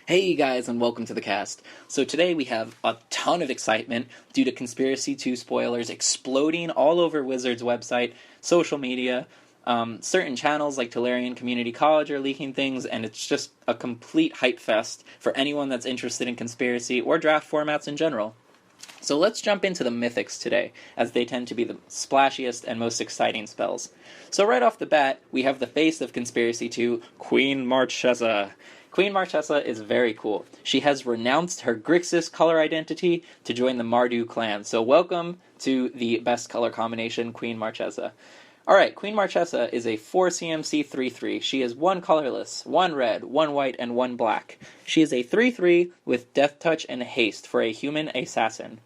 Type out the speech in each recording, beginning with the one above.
Hey guys, and welcome to the cast. So today we have a ton of excitement due to Conspiracy 2 spoilers exploding all over Wizards' website, social media. Certain channels like Tolarian Community College are leaking things, and it's just a complete hype fest for anyone that's interested in Conspiracy or draft formats in general. So let's jump into the Mythics today, as they tend to be the splashiest and most exciting spells. So right off the bat, we have the face of Conspiracy 2, Queen Marchesa. Queen Marchesa is very cool. She has renounced her Grixis color identity to join the Mardu clan, so welcome to the best color combination, Queen Marchesa. Alright, Queen Marchesa is a 4 CMC 3/3. She is 1 colorless, 1 red, 1 white, and 1 black. She is a 3/3 with Death Touch and Haste for a human assassin.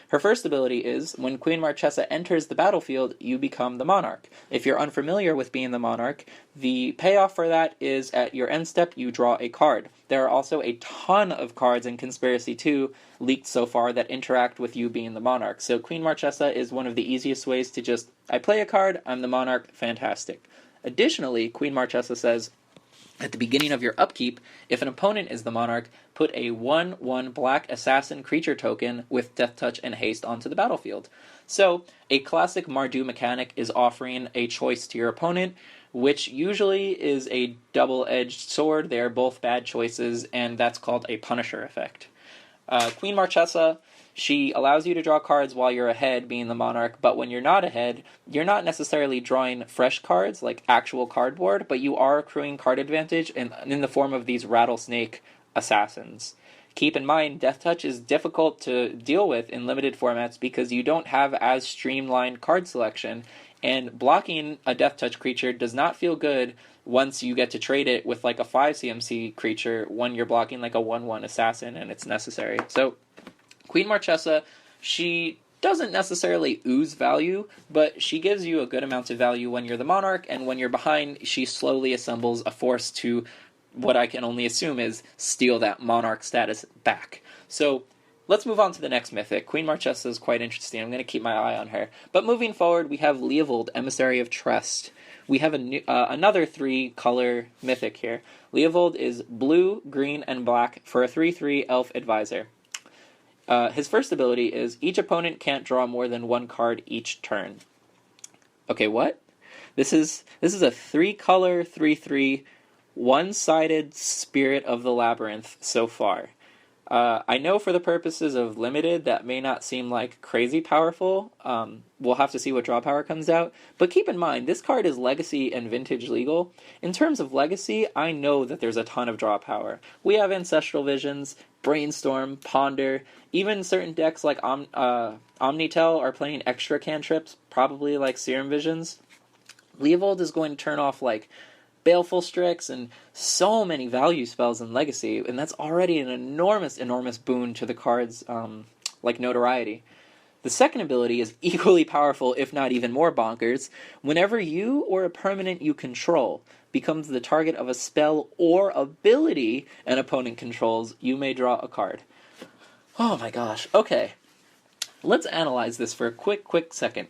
Her first ability is, when Queen Marchesa enters the battlefield, you become the Monarch. If you're unfamiliar with being the Monarch, the payoff for that is at your end step, you draw a card. There are also a ton of cards in Conspiracy 2 leaked so far that interact with you being the Monarch. So Queen Marchesa is one of the easiest ways to just, I play a card, I'm the Monarch, fantastic. Additionally, Queen Marchesa says, at the beginning of your upkeep, if an opponent is the Monarch, put a 1/1 black assassin creature token with Death Touch and Haste onto the battlefield. So, a classic Mardu mechanic is offering a choice to your opponent, which usually is a double-edged sword. They are both bad choices, and that's called a Punisher effect. Queen Marchesa, she allows you to draw cards while you're ahead, being the Monarch, but when you're not ahead, you're not necessarily drawing fresh cards, like actual cardboard, but you are accruing card advantage in the form of these rattlesnake assassins. Keep in mind, Death Touch is difficult to deal with in limited formats because you don't have as streamlined card selection, and blocking a Death Touch creature does not feel good once you get to trade it with like a 5 CMC creature when you're blocking like a 1/1 assassin and it's necessary. So Queen Marchesa, she doesn't necessarily ooze value, but she gives you a good amount of value when you're the Monarch, and when you're behind, she slowly assembles a force to what I can only assume is steal that Monarch status back. So let's move on to the next mythic. Queen Marchesa is quite interesting. I'm going to keep my eye on her. But moving forward, we have Leovold, Emissary of Trust. We have another 3-color mythic here. Leovold is blue, green, and black for a 3/3 elf advisor. His first ability is, each opponent can't draw more than 1 card each turn. Okay, what? This is a 3-color, 3/3, one-sided Spirit of the Labyrinth so far. I know for the purposes of limited, that may not seem like crazy powerful. We'll have to see what draw power comes out. But keep in mind, this card is Legacy and Vintage legal. In terms of Legacy, I know that there's a ton of draw power. We have Ancestral Visions, Brainstorm, Ponder, even certain decks like Omnitel are playing extra cantrips, probably like Serum Visions. Leovold is going to turn off like Baleful Strix and so many value spells in Legacy, and that's already an enormous boon to the card's like notoriety. The second ability is equally powerful, if not even more bonkers. Whenever you or a permanent you control becomes the target of a spell or ability an opponent controls, you may draw a card. Oh my gosh. Okay. Let's analyze this for a quick second.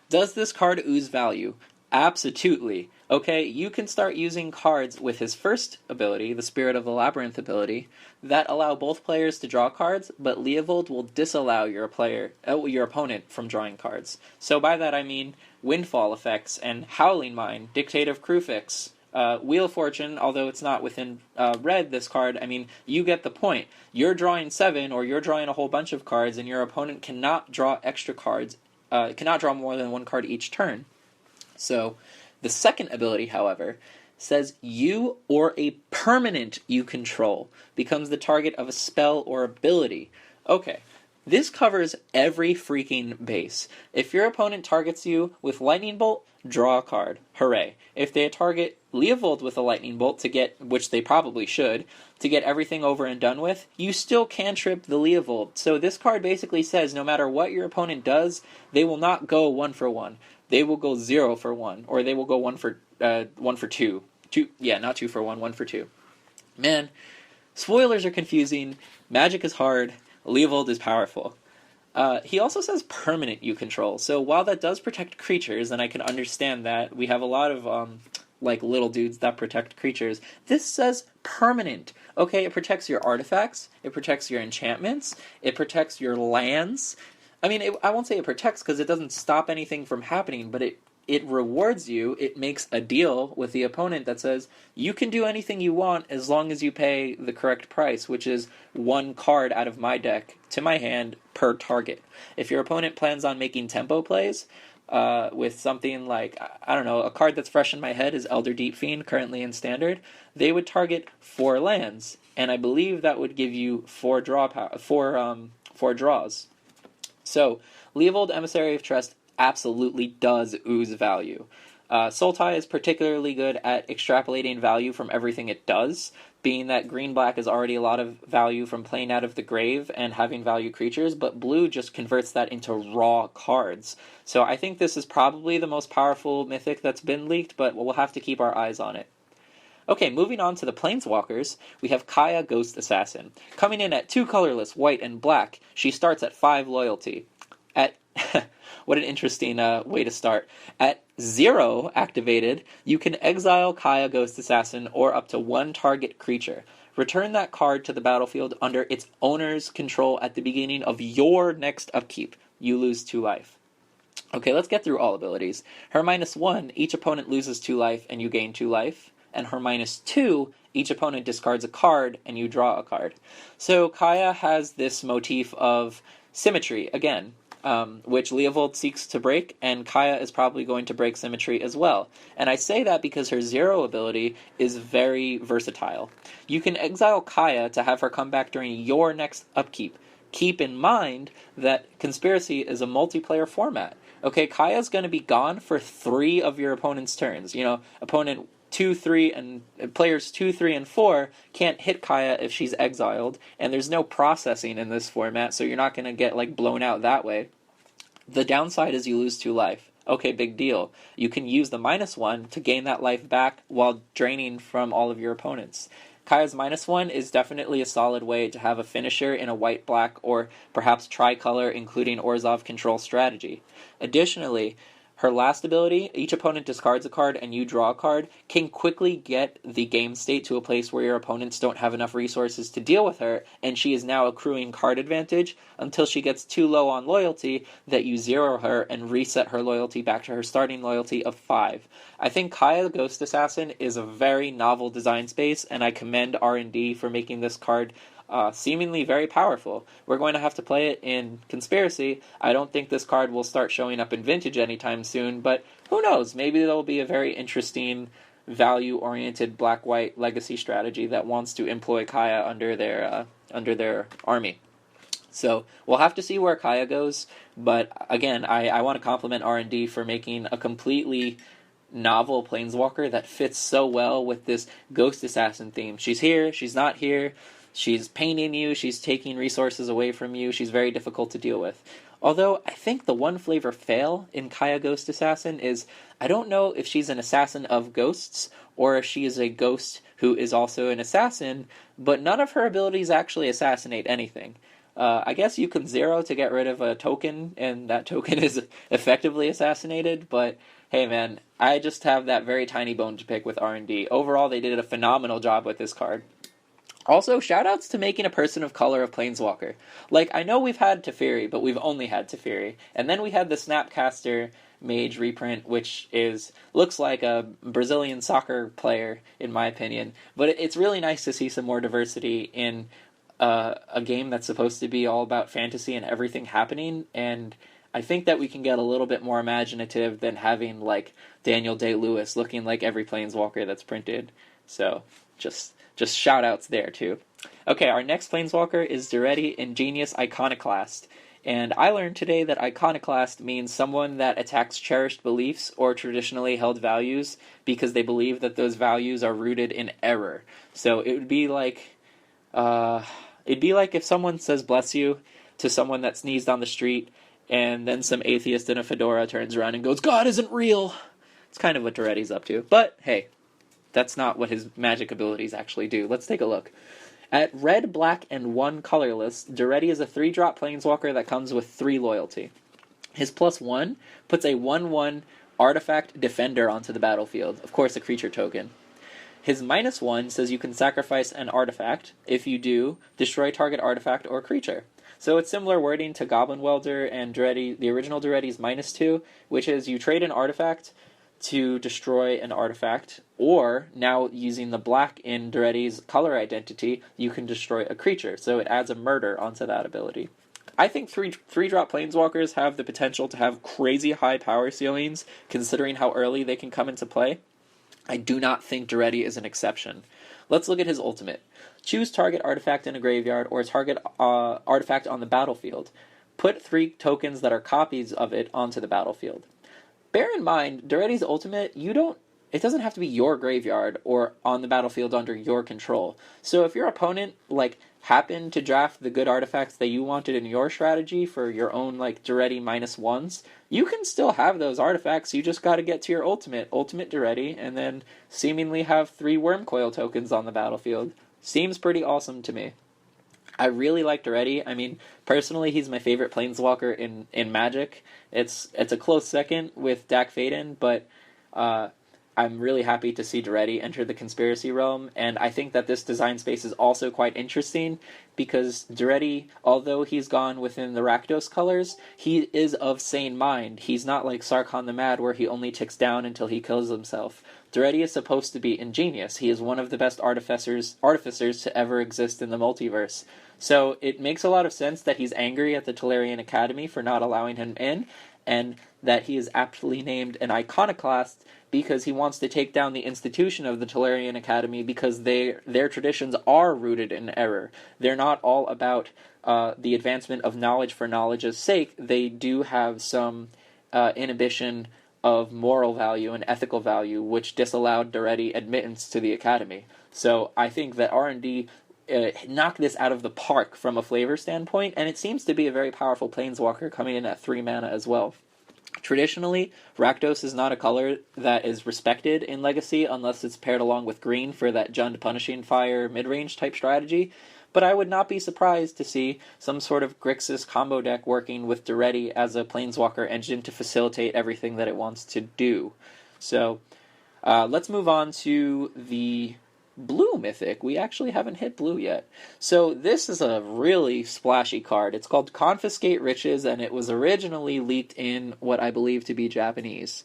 Does this card ooze value? Absolutely. Okay, you can start using cards with his first ability, the Spirit of the Labyrinth ability, that allow both players to draw cards, but Leovold will disallow your opponent from drawing cards. So by that I mean Windfall effects and Howling Mine, Dictate of Krufix, Wheel of Fortune, although it's not within red, this card, I mean, you get the point. You're drawing 7, or you're drawing a whole bunch of cards, and your opponent cannot draw extra cards, cannot draw more than 1 card each turn. So, the second ability, however, says you or a permanent you control becomes the target of a spell or ability. Okay, this covers every freaking base. If your opponent targets you with Lightning Bolt, draw a card. Hooray. If they target Leovold with a Lightning Bolt to get, which they probably should, to get everything over and done with, you still cantrip the Leovold. So this card basically says no matter what your opponent does, they will not go 1 for 1. They will go 0 for 1, or they will go 1 for 2. Not 2 for 1, 1 for 2. Man, spoilers are confusing. Magic is hard. Leovold is powerful. He also says permanent you control. So while that does protect creatures, and I can understand that, we have a lot of like little dudes that protect creatures. This says permanent. Okay, it protects your artifacts, it protects your enchantments, it protects your lands. I mean, I won't say it protects because it doesn't stop anything from happening, but it rewards you. It makes a deal with the opponent that says you can do anything you want as long as you pay the correct price, which is one card out of my deck to my hand per target. If your opponent plans on making tempo plays, with something like, I don't know, a card that's fresh in my head is Elder Deep Fiend, currently in Standard, they would target 4 lands, and I believe that would give you 4 draws. So, Leovold Emissary of Trust absolutely does ooze value. Sultai is particularly good at extrapolating value from everything it does, being that green-black is already a lot of value from playing out of the grave and having value creatures, but blue just converts that into raw cards. So I think this is probably the most powerful mythic that's been leaked, but we'll have to keep our eyes on it. Okay, moving on to the Planeswalkers, we have Kaya Ghost Assassin. Coming in at 2 colorless, white and black, she starts at 5 loyalty. At what an interesting way to start. At 0 activated, you can exile Kaya Ghost Assassin or up to 1 target creature. Return that card to the battlefield under its owner's control at the beginning of your next upkeep. You lose 2 life. Okay, let's get through all abilities. Her -1, each opponent loses 2 life and you gain 2 life. And her -2, each opponent discards a card and you draw a card. So Kaya has this motif of symmetry, again, which Leovold seeks to break, and Kaya is probably going to break symmetry as well. And I say that because her 0 ability is very versatile. You can exile Kaya to have her come back during your next upkeep. Keep in mind that Conspiracy is a multiplayer format. Okay, Kaya's going to be gone for 3 of your opponent's turns. You know, opponent 2, 3, and players 2, 3, and 4 can't hit Kaya if she's exiled, and there's no processing in this format, so you're not going to get like blown out that way. The downside is you lose 2 life. Okay, big deal. You can use the -1 to gain that life back while draining from all of your opponents. Kaya's -1 is definitely a solid way to have a finisher in a white-black or perhaps tricolor including Orzhov control strategy. Additionally, her last ability, each opponent discards a card and you draw a card, can quickly get the game state to a place where your opponents don't have enough resources to deal with her, and she is now accruing card advantage until she gets too low on loyalty that you 0 her and reset her loyalty back to her starting loyalty of 5. I think Kaya Ghost Assassin is a very novel design space, and I commend R&D for making this card seemingly very powerful. We're going to have to play it in Conspiracy. I don't think this card will start showing up in Vintage anytime soon, but who knows? Maybe there'll be a very interesting value-oriented black-white legacy strategy that wants to employ Kaya under their army. So we'll have to see where Kaya goes, but again, I want to compliment R&D for making a completely novel Planeswalker that fits so well with this Ghost Assassin theme. She's here, she's not here, she's paining you, she's taking resources away from you, she's very difficult to deal with. Although, I think the one flavor fail in Kaya Ghost Assassin is, I don't know if she's an assassin of ghosts, or if she is a ghost who is also an assassin, but none of her abilities actually assassinate anything. I guess you can 0 to get rid of a token, and that token is effectively assassinated, but hey man, I just have that very tiny bone to pick with R&D. Overall, they did a phenomenal job with this card. Also, shoutouts to making a person of color of Planeswalker. Like, I know we've had Teferi, but we've only had Teferi. And then we had the Snapcaster Mage reprint, which looks like a Brazilian soccer player, in my opinion. But it's really nice to see some more diversity in a game that's supposed to be all about fantasy and everything happening, and I think that we can get a little bit more imaginative than having, like, Daniel Day-Lewis looking like every Planeswalker that's printed. So, just shout-outs there, too. Okay, our next Planeswalker is Duretti Ingenious Iconoclast. And I learned today that Iconoclast means someone that attacks cherished beliefs or traditionally held values because they believe that those values are rooted in error. So it would be like... it'd be like if someone says bless you to someone that sneezed on the street, and then some atheist in a fedora turns around and goes, God isn't real! It's kind of what Duretti's up to. But, hey, that's not what his magic abilities actually do. Let's take a look. At red, black, and 1 colorless, Duretti is a 3-drop Planeswalker that comes with 3 loyalty. His +1 puts a 1/1 Artifact Defender onto the battlefield. Of course, a creature token. His -1 says you can sacrifice an artifact. If you do, destroy target artifact or creature. So it's similar wording to Goblin Welder and Duretti, the original Duretti's -2, which is you trade an artifact to destroy an artifact, or now using the black in Duretti's color identity, you can destroy a creature. So it adds a murder onto that ability. I think three-drop Planeswalkers have the potential to have crazy high power ceilings, considering how early they can come into play. I do not think Duretti is an exception. Let's look at his ultimate. Choose target artifact in a graveyard or target artifact on the battlefield. Put 3 tokens that are copies of it onto the battlefield. Bear in mind, Duretti's ultimate, it doesn't have to be your graveyard or on the battlefield under your control. So if your opponent, happened to draft the good artifacts that you wanted in your strategy for your own, Duretti -1s, you can still have those artifacts. You just got to get to your ultimate Duretti, and then seemingly have 3 Wormcoil tokens on the battlefield. Seems pretty awesome to me. I really like Duretti. I mean, personally, he's my favorite Planeswalker in Magic. It's a close second with Dak Faden, but I'm really happy to see Duretti enter the Conspiracy realm, and I think that this design space is also quite interesting, because Duretti, although he's gone within the Rakdos colors, he is of sane mind. He's not like Sarkhan the Mad, where he only ticks down until he kills himself. Duretti is supposed to be ingenious. He is one of the best artificers to ever exist in the multiverse. So it makes a lot of sense that he's angry at the Tolarian Academy for not allowing him in, and that he is aptly named an iconoclast because he wants to take down the institution of the Tolarian Academy, because their traditions are rooted in error. They're not all about the advancement of knowledge for knowledge's sake. They do have some inhibition of moral value and ethical value, which disallowed Duretti admittance to the Academy. So I think that R&D knocked this out of the park from a flavor standpoint, and it seems to be a very powerful Planeswalker coming in at 3 mana as well. Traditionally, Rakdos is not a color that is respected in Legacy unless it's paired along with green for that Jund Punishing Fire mid-range type strategy, but I would not be surprised to see some sort of Grixis combo deck working with Duretti as a Planeswalker engine to facilitate everything that it wants to do. So, let's move on to the blue Mythic. We actually haven't hit blue yet. So this is a really splashy card. It's called Confiscate Riches, and it was originally leaked in what I believe to be Japanese.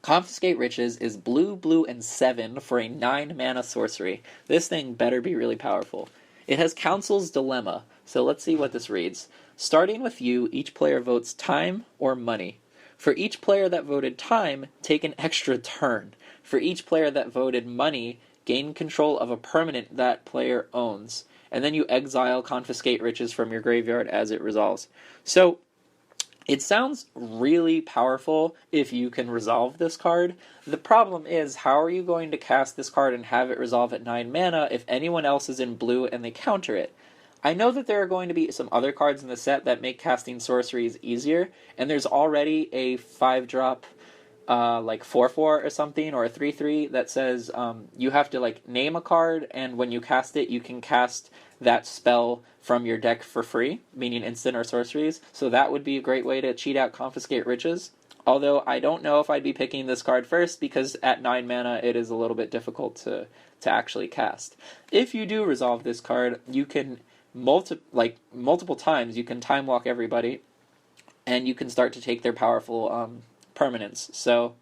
Confiscate Riches is blue, and 7 for a 9 mana sorcery. This thing better be really powerful. It has Council's Dilemma, so let's see what this reads. Starting with you, each player votes time or money. For each player that voted time, take an extra turn. For each player that voted money, gain control of a permanent that player owns. And then you exile Confiscate Riches from your graveyard as it resolves. So, it sounds really powerful if you can resolve this card. The problem is, how are you going to cast this card and have it resolve at 9 mana if anyone else is in blue and they counter it? I know that there are going to be some other cards in the set that make casting sorceries easier, and there's already a 5-drop 4/4 or something, or a 3/3 that says you have to name a card, and when you cast it, you can cast that spell from your deck for free, meaning instant or sorceries. So that would be a great way to cheat out Confiscate Riches. Although I don't know if I'd be picking this card first, because at 9 mana it is a little bit difficult to actually cast. If you do resolve this card, you can multiple times you can time walk everybody, and you can start to take their powerful permanents. So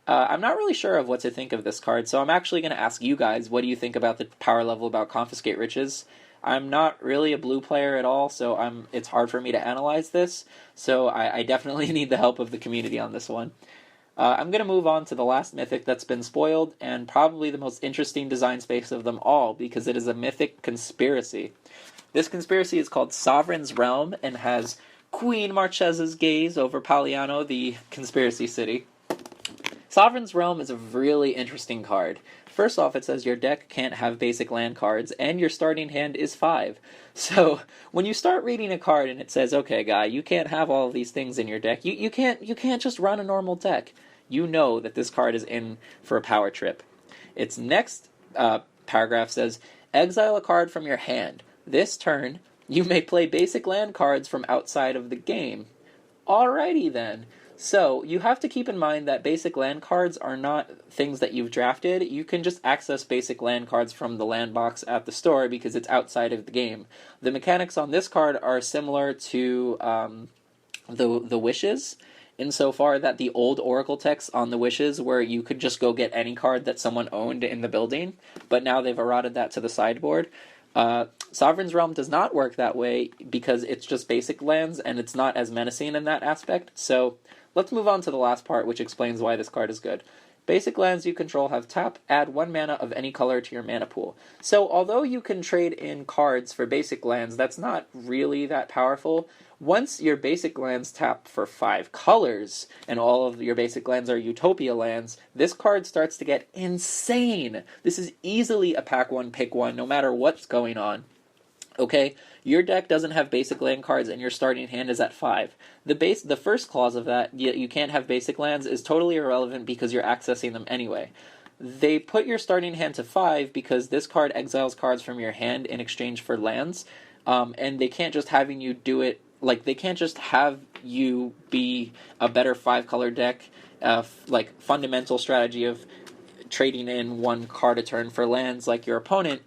I'm not really sure of what to think of this card, so I'm actually going to ask you guys, what do you think about the power level about Confiscate Riches? I'm not really a blue player at all, so it's hard for me to analyze this, so I definitely need the help of the community on this one. I'm going to move on to the last Mythic that's been spoiled, and probably the most interesting design space of them all, because it is a Mythic Conspiracy. This Conspiracy is called Sovereign's Realm, and has Queen Marchesa's gaze over Paliano, the conspiracy city. Sovereign's Realm is a really interesting card. First off, it says your deck can't have basic land cards, and your starting hand is 5. So, when you start reading a card and it says, okay guy, you can't have all of these things in your deck, you can't just run a normal deck. You know that this card is in for a power trip. Its next paragraph says, exile a card from your hand. This turn, you may play basic land cards from outside of the game. Alrighty then. So, you have to keep in mind that basic land cards are not things that you've drafted. You can just access basic land cards from the land box at the store because it's outside of the game. The mechanics on this card are similar to the wishes, insofar that the old Oracle texts on the wishes where you could just go get any card that someone owned in the building, but now they've eroded that to the sideboard. Sovereign's Realm does not work that way because it's just basic lands and it's not as menacing in that aspect. So let's move on to the last part, which explains why this card is good. Basic lands you control have tap, add 1 mana of any color to your mana pool. So although you can trade in cards for basic lands, that's not really that powerful. Once your basic lands tap for 5 colors, and all of your basic lands are Utopia lands, this card starts to get insane. This is easily a pack 1, pick 1, no matter what's going on. Okay, your deck doesn't have basic land cards and your starting hand is at 5. The first clause of that, you can't have basic lands, is totally irrelevant because you're accessing them anyway. They put your starting hand to 5 because this card exiles cards from your hand in exchange for lands, and they can't just having you do it. Like, they can't just have you be a better 5-color deck, fundamental strategy of trading in 1 card a turn for lands like your opponent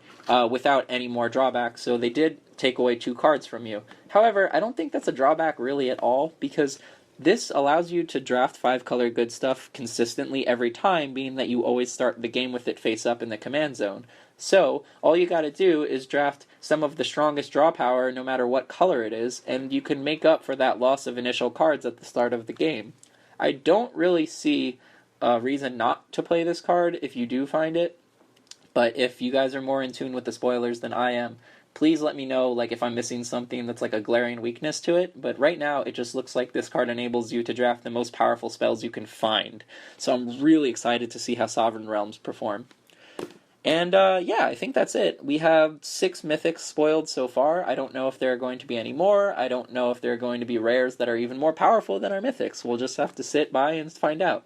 without any more drawbacks, so they did take away 2 cards from you. However, I don't think that's a drawback really at all, because this allows you to draft 5-color good stuff consistently every time, being that you always start the game with it face up in the command zone. So, all you gotta do is draft some of the strongest draw power no matter what color it is, and you can make up for that loss of initial cards at the start of the game. I don't really see a reason not to play this card if you do find it, but if you guys are more in tune with the spoilers than I am, please let me know if I'm missing something that's a glaring weakness to it, but right now it just looks like this card enables you to draft the most powerful spells you can find. So I'm really excited to see how Sovereign Realms perform. And yeah, I think that's it. We have 6 Mythics spoiled so far. I don't know if there are going to be any more. I don't know if there are going to be rares that are even more powerful than our Mythics. We'll just have to sit by and find out.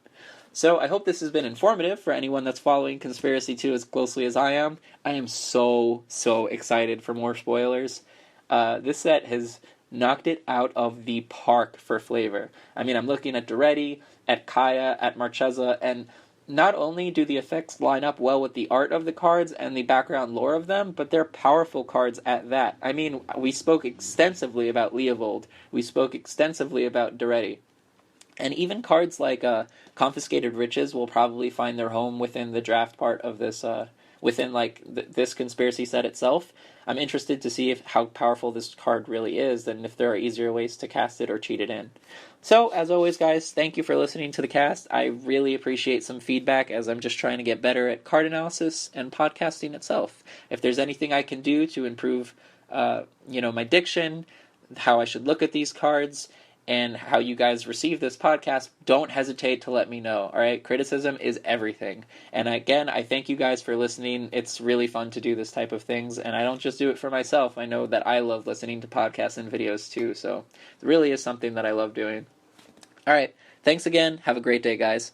So I hope this has been informative for anyone that's following Conspiracy 2 as closely as I am. I am so excited for more spoilers. This set has knocked it out of the park for flavor. I mean, I'm looking at Duretti, at Kaya, at Marchesa, and not only do the effects line up well with the art of the cards and the background lore of them, but they're powerful cards at that. I mean, we spoke extensively about Leovold. We spoke extensively about Duretti. And even cards like Confiscated Riches will probably find their home within the draft part of this, within this conspiracy set itself. I'm interested to see how powerful this card really is, and if there are easier ways to cast it or cheat it in. So, as always, guys, thank you for listening to the cast. I really appreciate some feedback, as I'm just trying to get better at card analysis and podcasting itself. If there's anything I can do to improve, my diction, how I should look at these cards, and how you guys receive this podcast, don't hesitate to let me know, alright? Criticism is everything. And again, I thank you guys for listening. It's really fun to do this type of things, and I don't just do it for myself. I know that I love listening to podcasts and videos too, so it really is something that I love doing. Alright, thanks again. Have a great day, guys.